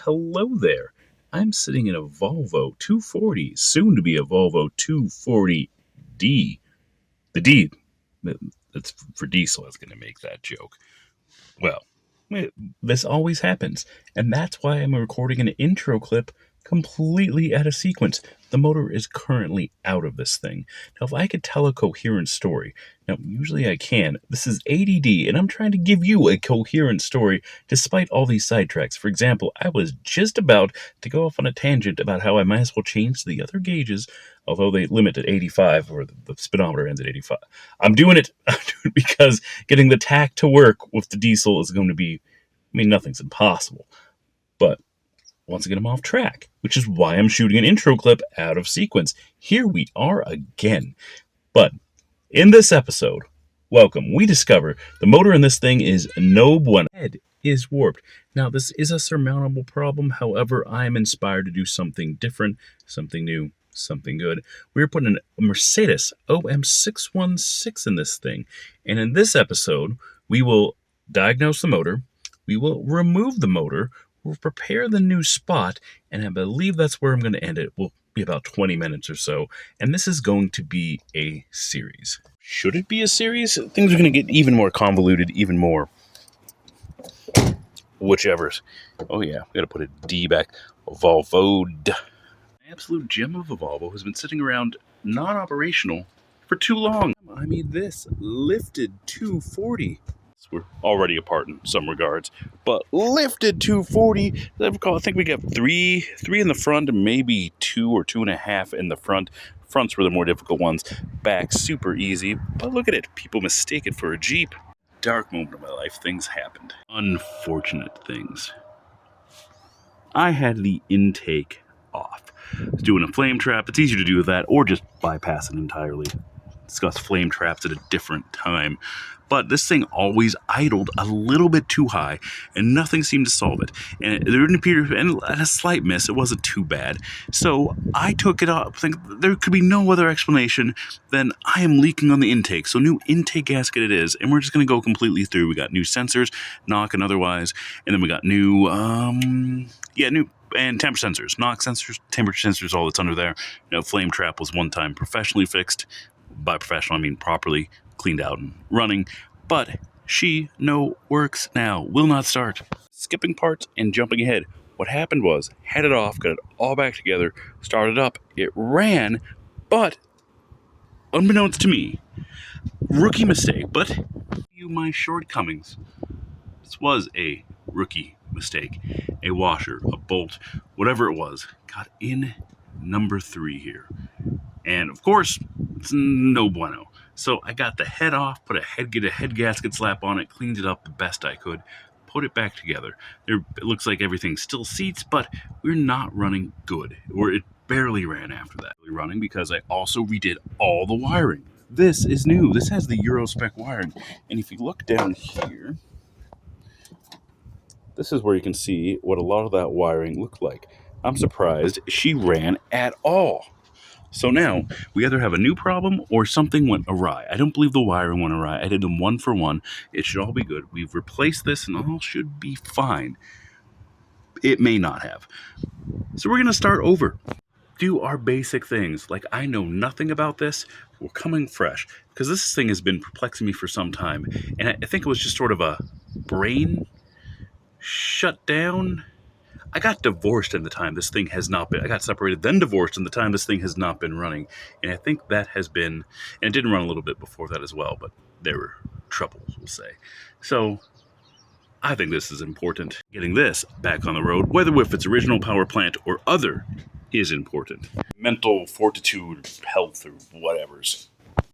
hello there. I'm sitting in a Volvo 240, soon to be a Volvo 240D. The D, that's for diesel, I was going to make that joke. Well, this always happens, and that's why I'm recording an intro clip completely out of sequence. The motor is currently out of this thing. Now, if I could tell a coherent story, now, usually I can. This is ADD, and I'm trying to give you a coherent story despite all these sidetracks. For example, I was just about to go off on a tangent about how I might as well change the other gauges, although they limit at 85, or the speedometer ends at 85. I'm doing it because getting the tach to work with the diesel is going to be, nothing's impossible. But once again, I'm off track, which is why I'm shooting an intro clip out of sequence. Here we are again. But in this episode, welcome, we discover the motor in this thing is no bueno. Head is warped. Now, this is a surmountable problem. However, I'm inspired to do something different, something new, something good. We're putting a Mercedes OM616 in this thing. And in this episode, we will diagnose the motor. We will remove the motor. We'll prepare the new spot, and I believe that's where I'm going to end it. We'll be about 20 minutes or so, and this is going to be a series. Should it be a series? Things are going to get even more convoluted, even more whichever's. Oh yeah, we got to put a D back. Volvo. Absolute gem of a Volvo has been sitting around non-operational for too long. I mean, this lifted 240. We're already apart in some regards, but lifted 240. I think we got three in the front, and maybe 2 or 2.5 in the front. Fronts were the more difficult ones. Back super easy, but look at it. People mistake it for a Jeep. Dark moment of my life. Things happened. Unfortunate things. I had the intake off. I was doing a flame trap. It's easier to do that, or just bypass it entirely. Discuss flame traps at a different time. But this thing always idled a little bit too high, and nothing seemed to solve it. And there didn't appear, and a slight miss, it wasn't too bad. So I took it up, think there could be no other explanation than I am leaking on the intake. So new intake gasket it is, and we're just going to go completely through. We got new sensors, knock and otherwise, and then we got new and temperature sensors, knock sensors, temperature sensors, all that's under there. Flame trap was one time professionally fixed. By professional, I mean properly cleaned out and running, but she works now, will not start. Skipping parts and jumping ahead. What happened was, had it off, got it all back together, started up, it ran, but unbeknownst to me, rookie mistake, but my shortcomings. This was a rookie mistake. A washer, a bolt, whatever it was, got in number 3 here. And of course, it's no bueno. So I got the head off, put a head gasket slap on it, cleaned it up the best I could, put it back together. It looks like everything still seats, but we're not running good. Or it barely ran after that. Running because I also redid all the wiring. This is new. This has the Euro spec wiring. And if you look down here, this is where you can see what a lot of that wiring looked like. I'm surprised she ran at all. So now, we either have a new problem or something went awry. I don't believe the wiring went awry. I did them one for one. It should all be good. We've replaced this and all should be fine. It may not have. So we're going to start over. Do our basic things. Like, I know nothing about this. We're coming fresh. Because this thing has been perplexing me for some time. And I think it was just sort of a brain shut down. I got divorced in the time this thing has not been, I got separated, then divorced in the time this thing has not been running. And I think that has been, and it didn't run a little bit before that as well, but there were troubles, we'll say. So I think this is important. Getting this back on the road, whether with its original power plant or other, is important. Mental fortitude, health, or whatever's.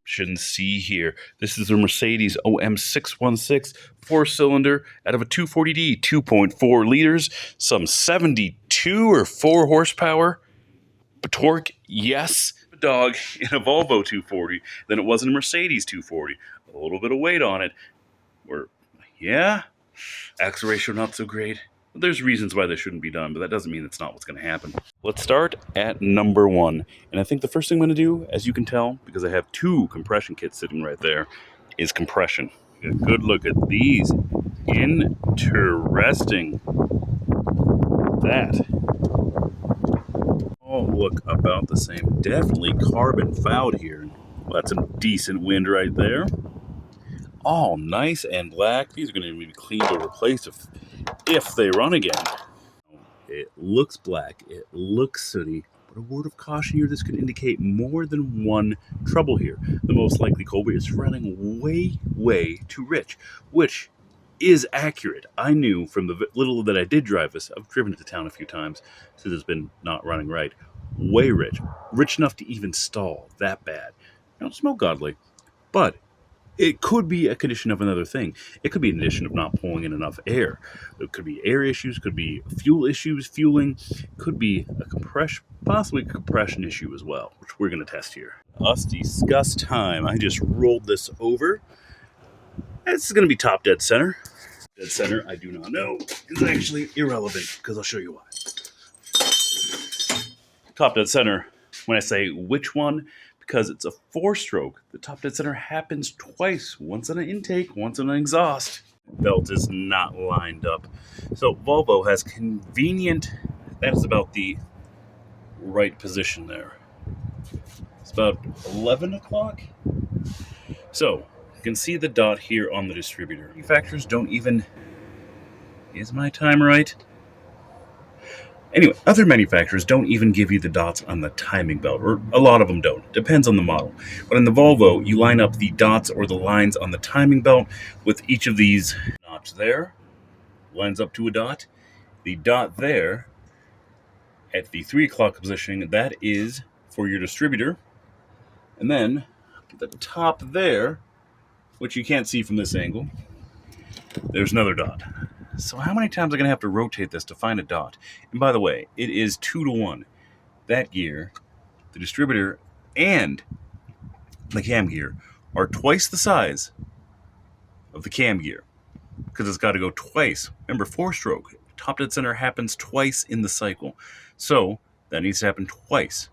Shouldn't see here. This is a Mercedes OM616 4-cylinder out of a 240D, 2.4 liters, some 72 or 4 horsepower. But torque, yes. A dog in a Volvo 240 than it was in a Mercedes 240. A little bit of weight on it. Axle ratio not so great. There's reasons why this shouldn't be done, but that doesn't mean it's not what's going to happen. Let's start at number 1. And I think the first thing I'm going to do, as you can tell, because I have 2 compression kits sitting right there, is compression. Get a good look at these. Interesting. that. Oh, look, about the same. Definitely carbon fouled here. Well, that's a decent wind right there. All nice and black. These are going to be cleaned or replaced if they run again. It looks black. It looks sooty. But a word of caution here, this could indicate more than one trouble here. The most likely culprit is running way too rich, which is accurate. I knew from the little that I did drive this, I've driven it to town a few times since it's been not running right, way rich. Rich enough to even stall, that bad. I don't smell godly, but it could be a condition of another thing. It could be a condition of not pulling in enough air. It could be air issues, could be fuel issues, fueling, could be a possibly a compression issue as well, which we're going to test here. Us discuss time. I just rolled this over. This is going to be top dead center. Dead center, I do not know, is actually irrelevant because I'll show you why. Top dead center, when I say which one, because it's a 4-stroke, the top dead center happens twice, once on an intake, once on an exhaust. Belt is not lined up. So Volvo has convenient, that is about the right position there. It's about 11 o'clock. So you can see the dot here on the distributor. Manufacturers don't even, is my time right? Anyway, other manufacturers don't even give you the dots on the timing belt, or a lot of them don't. Depends on the model. But in the Volvo, you line up the dots or the lines on the timing belt with each of these notch there, lines up to a dot. The dot there at the 3 o'clock positioning, that is for your distributor. And then the top there, which you can't see from this angle, there's another dot. So how many times am I going to have to rotate this to find a dot? And by the way, it is 2-to-1. That gear, the distributor, and the cam gear are twice the size of the cam gear because it's got to go twice. Remember, 4-stroke, top dead center happens twice in the cycle. So that needs to happen twice.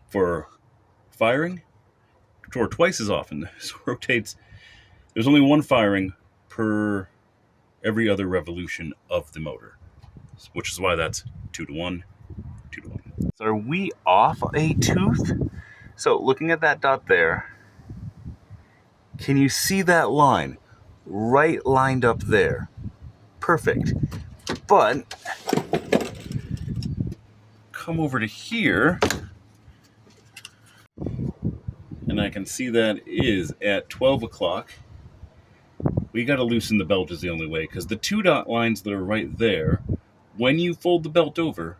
For firing, or twice as often. So it rotates. There's only one firing per every other revolution of the motor, which is why that's 2-to-1, 2-to-1. So are we off a tooth? So looking at that dot there, can you see that line right lined up there? Perfect. But come over to here, and I can see that is at 12 o'clock. We got to loosen the belt is the only way, because the 2 dot lines that are right there, when you fold the belt over,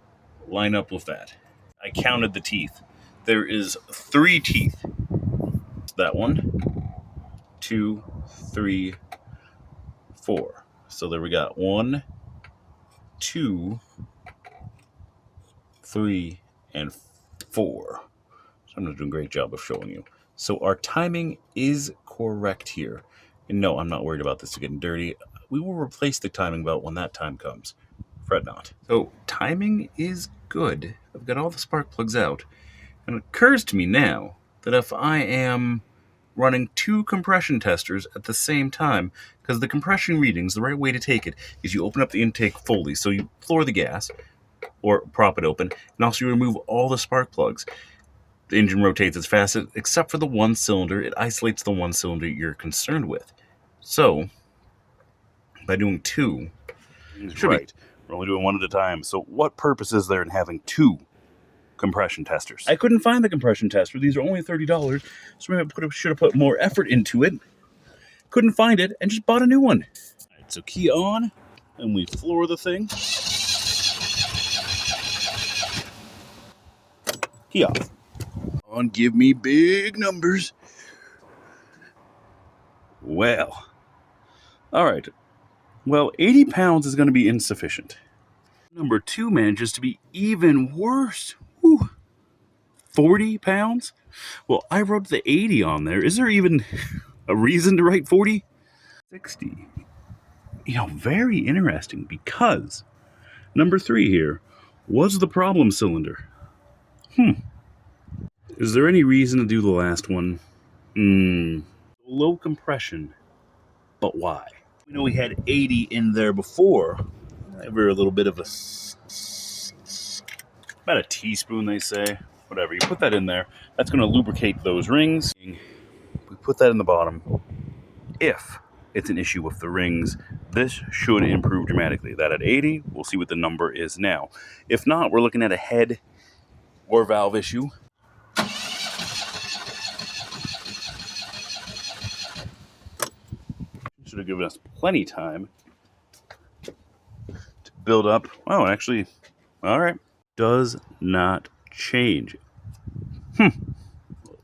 line up with that. I counted the teeth. There is 3 teeth. That 1, 2, 3, 4. So there we got 1, 2, 3, and 4. So I'm not doing a great job of showing you. So our timing is correct here. And no, I'm not worried about this getting dirty. We will replace the timing belt when that time comes. Fret not. So timing is good. I've got all the spark plugs out. And it occurs to me now that if I am running 2 compression testers at the same time, because the compression readings, the right way to take it is you open up the intake fully. So you floor the gas or prop it open, and also you remove all the spark plugs. The engine rotates as fast except for the 1 cylinder. It isolates the 1 cylinder you're concerned with. So, by doing 2, should right. We're only doing 1 at a time. So what purpose is there in having 2 compression testers? I couldn't find the compression tester. These are only $30. So maybe I should have put more effort into it. Couldn't find it and just bought a new one. All right, so key on, and we floor the thing. Key off. On, give me big numbers. Well, all right. Well, 80 pounds is going to be insufficient. Number 2 manages to be even worse. Whew. 40 pounds? Well, I wrote the 80 on there. Is there even a reason to write 40? 60. Very interesting, because number 3 here was the problem cylinder. Is there any reason to do the last one? Low compression, but why? We know we had 80 in there before. Over a little bit of about a teaspoon, they say. Whatever, you put that in there. That's going to lubricate those rings. We put that in the bottom. If it's an issue with the rings, this should improve dramatically. That at 80, we'll see what the number is now. If not, we're looking at a head or valve issue. Should have given us plenty time to build up. Oh, actually, all right. Does not change. Look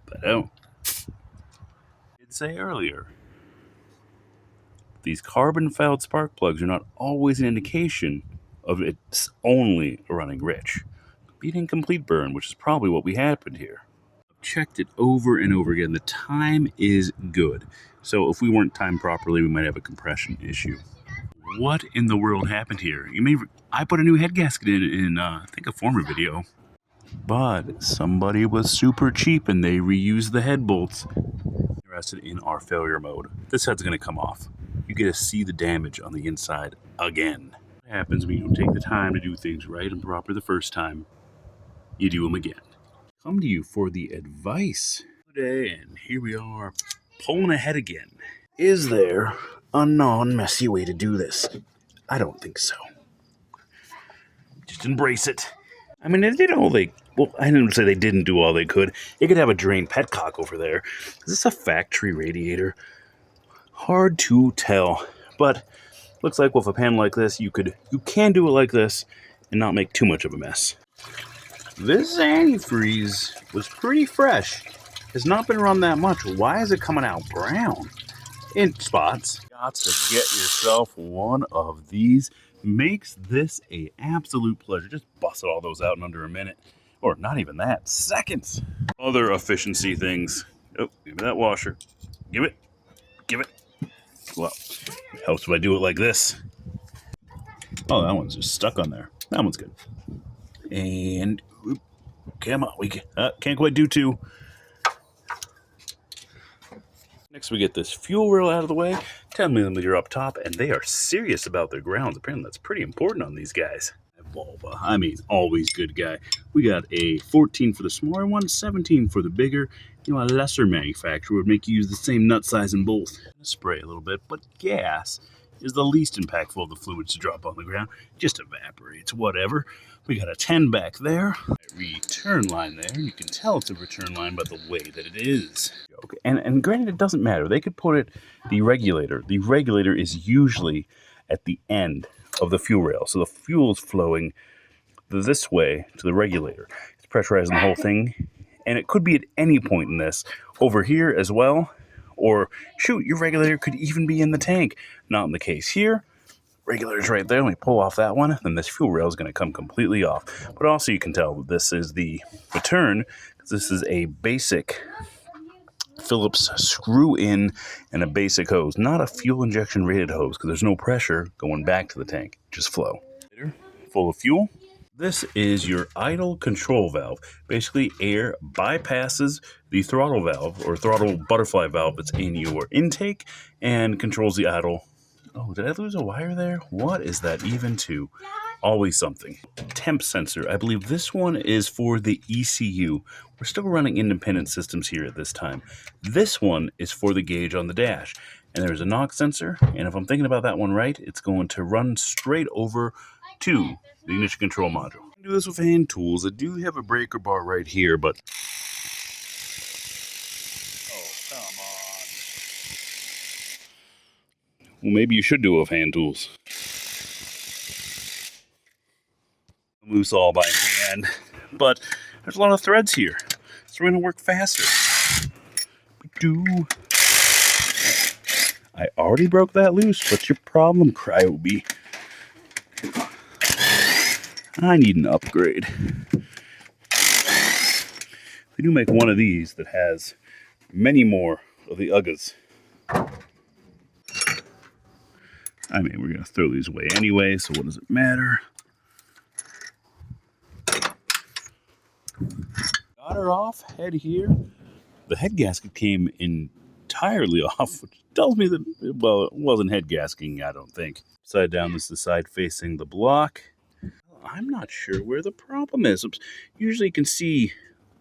that out. I did say earlier, these carbon fouled spark plugs are not always an indication of it's only running rich. Be an incomplete burn, which is probably what we happened here. Checked it over and over again. The time is good. So if we weren't timed properly, we might have a compression issue. What in the world happened here? I put a new head gasket in I think a former video. But somebody was super cheap and they reused the head bolts. Interested in our failure mode. This head's going to come off. You get to see the damage on the inside again. What happens when you don't take the time to do things right and proper the first time? You do them again. Come to you for the advice today, and here we are pulling ahead again. Is there a non-messy way to do this? I don't think so. Just embrace it. I mean, they did all they... Well, I didn't say they didn't do all they could. You could have a drain petcock over there. Is this a factory radiator? Hard to tell. But looks like with a panel like this, you can do it like this and not make too much of a mess. This antifreeze was pretty fresh. Has not been run that much. Why is it coming out brown in spots? Got to get yourself one of these. Makes this a absolute pleasure. Just busted all those out in under a minute. Or not even that, seconds. Other efficiency things. Oh, give me that washer. Give it. Well, it helps if I do it like this. Oh, that one's just stuck on there. That one's good. And come on, we can't quite do two. Next, we get this fuel rail out of the way. 10mm up top, and they are serious about their grounds. Apparently, that's pretty important on these guys. Volvo, I mean, always good guy. We got a 14 for the smaller one, 17 for the bigger. You know, a lesser manufacturer would make you use the same nut size in both. Spray a little bit, but gas is the least impactful of the fluids to drop on the ground. Just evaporates, whatever. We got a 10 back there, a return line there. You can tell it's a return line by the way that it is. Okay. And granted, it doesn't matter. They could put it, the regulator. The regulator is usually at the end of the fuel rail. So the fuel is flowing this way to the regulator. It's pressurizing the whole thing. And it could be at any point in this. Over here as well. Or, shoot, your regulator could even be in the tank. Not in the case here. Regulator's right there. Let me pull off that one. Then this fuel rail is going to come completely off. But also you can tell that this is the return. This is a basic Phillips screw in and a basic hose. Not a fuel injection rated hose because there's no pressure going back to the tank. Just flow. Full of fuel. This is your idle control valve. Basically, air bypasses the throttle valve or throttle butterfly valve that's in your intake and controls the idle. Oh, did I lose a wire there? What is that even to? Always something. Temp sensor. I believe this one is for the ECU. We're still running independent systems here at this time. This one is for the gauge on the dash. And there's a knock sensor. And if I'm thinking about that one right, it's going to run straight over to the ignition control module. I can do this with hand tools. I do have a breaker bar right here, but... Oh, come on. Well, maybe you should do it with hand tools. Loose all by hand, but there's a lot of threads here, so we're going to work faster. I already broke that loose. What's your problem, Cryobe? I need an upgrade. We do make one of these that has many more of the UGGas. I mean, we're going to throw these away anyway, so what does it matter? Got her off, head here. The head gasket came entirely off, which tells me that, well, it wasn't head gasketing, I don't think. Side down, this is the side facing the block. I'm not sure where the problem is. Usually you can see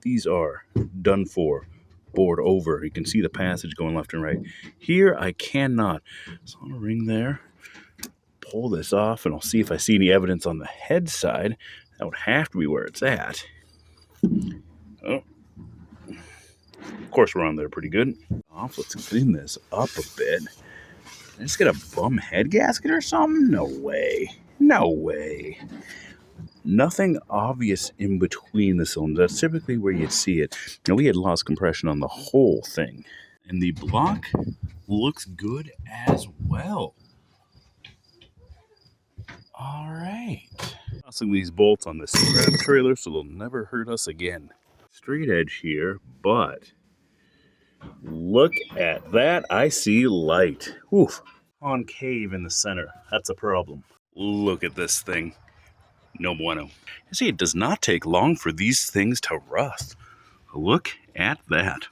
these are done for, bored over. You can see the passage going left and right. Here I cannot. So I'm going to ring there, pull this off, and I'll see if I see any evidence on the head side. That would have to be where it's at. Oh. Of course, we're on there pretty good. Let's clean this up a bit. Did I just get a bum head gasket or something? No way. No way. Nothing obvious in between the cylinders. That's typically where you'd see it. Now, we had lost compression on the whole thing. And the block looks good as well. All right. Tossing these bolts on this scrap trailer so they'll never hurt us again. Straight edge here, but look at that. I see light. Oof. Concave in the center. That's a problem. Look at this thing. No bueno. You see, it does not take long for these things to rust. Look at that.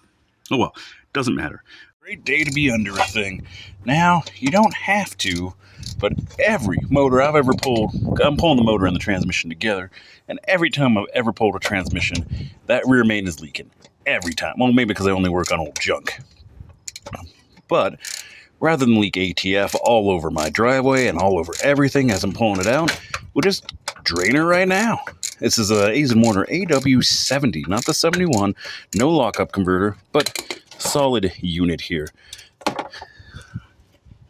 Oh well, doesn't matter. Great day to be under a thing. Now, you don't have to, but every motor I've ever pulled, I'm pulling the motor and the transmission together, and every time I've ever pulled a transmission, that rear main is leaking. Every time. Well, maybe because I only work on old junk. But rather than leak ATF all over my driveway and all over everything as I'm pulling it out, we'll just drain her right now. This is a Aisin Warner AW70, not the 71, no lockup converter, but solid unit here.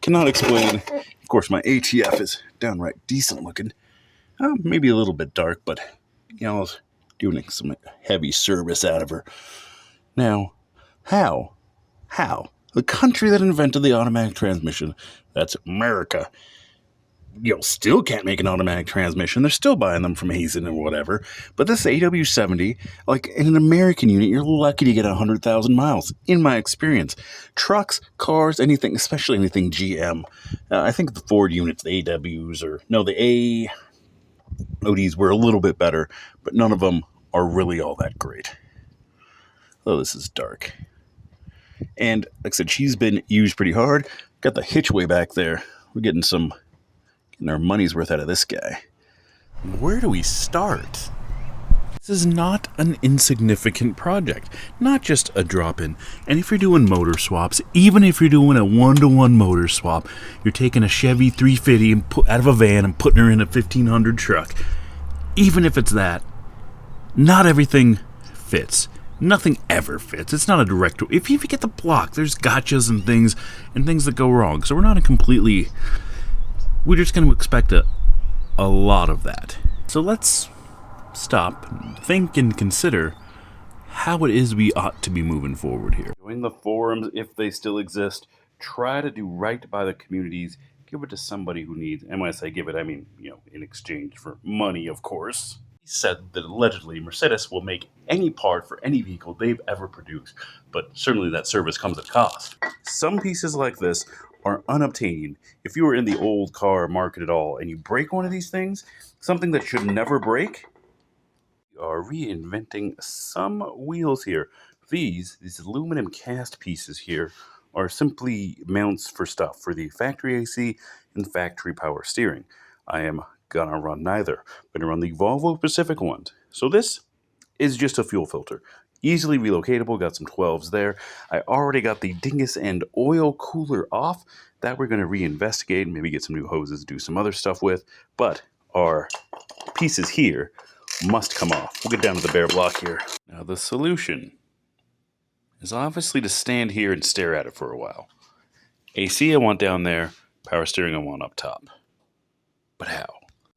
Cannot explain. Of course, my ATF is downright decent looking. Maybe a little bit dark, but you know, I was doing some heavy service out of her. Now, how? The country that invented the automatic transmission, that's America, still can't make an automatic transmission. They're still buying them from Aisin or whatever. But this AW70, like in an American unit, you're lucky to get 100,000 miles, in my experience. Trucks, cars, anything, especially anything GM. I think the Ford units, the AWs, the AODs were a little bit better, but none of them are really all that great. Oh, this is dark. And like I said, she's been used pretty hard. Got the hitch way back there. We're getting our money's worth out of this guy. Where do we start? This is not an insignificant project, not just a drop-in. And if you're doing motor swaps, even if you're doing a one-to-one motor swap, you're taking a Chevy 350 and out of a van and putting her in a 1500 truck. Even if it's that, not everything fits. Nothing ever fits. It's not a direct. If you get the block, there's gotchas and things that go wrong. So we're not we're just going to expect a lot of that. So let's stop, think, and consider how it is we ought to be moving forward here. Join the forums if they still exist. Try to do right by the communities. Give it to somebody who needs. And when I say give it, I mean, in exchange for money, of course. He said that allegedly Mercedes will make any part for any vehicle they've ever produced, but certainly that service comes at cost. Some pieces like this are unobtainium. If you were in the old car market at all and you break one of these things, something that should never break, you are reinventing some wheels here. These aluminum cast pieces here are simply mounts for stuff for the factory AC and factory power steering. I am gonna run neither. I'm gonna run the Volvo Pacific ones. So this is just a fuel filter. Easily relocatable, got some 12s there. I already got the dingus and oil cooler off. That we're gonna reinvestigate, maybe get some new hoses, do some other stuff with. But our pieces here must come off. We'll get down to the bare block here. Now the solution is obviously to stand here and stare at it for a while. AC I want down there, power steering I want up top. But how?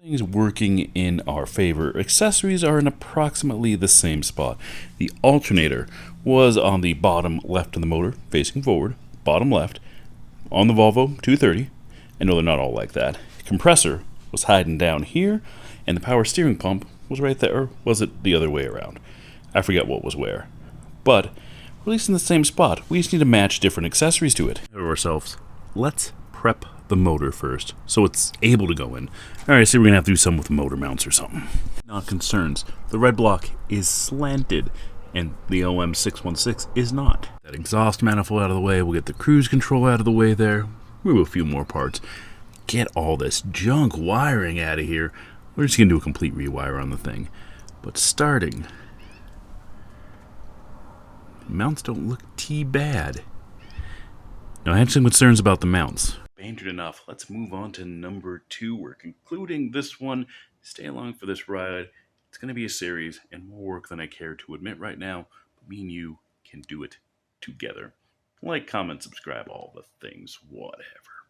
Things working in our favor. Accessories are in approximately the same spot. The alternator was on the bottom left of the motor, facing forward, bottom left, on the Volvo 230. I know they're not all like that. Compressor was hiding down here, and the power steering pump was right there. Or was it the other way around? I forget what was where. But, at least in the same spot, we just need to match different accessories to it. Ourselves. Let's prep the motor first, so it's able to go in. Alright, so we're gonna have to do some with motor mounts or something. Not concerns. The red block is slanted. and the OM616 is not. That exhaust manifold out of the way, we'll get the cruise control out of the way there, move a few more parts, get all this junk wiring out of here. We're just going to do a complete rewire on the thing. But starting, mounts don't look too bad. Now I have some concerns about the mounts. Bantered enough, let's move on to number 2. We're concluding this one. Stay along for this ride. It's going to be a series and more work than I care to admit right now, but me and you can do it together. Like, comment, subscribe, all the things, whatever.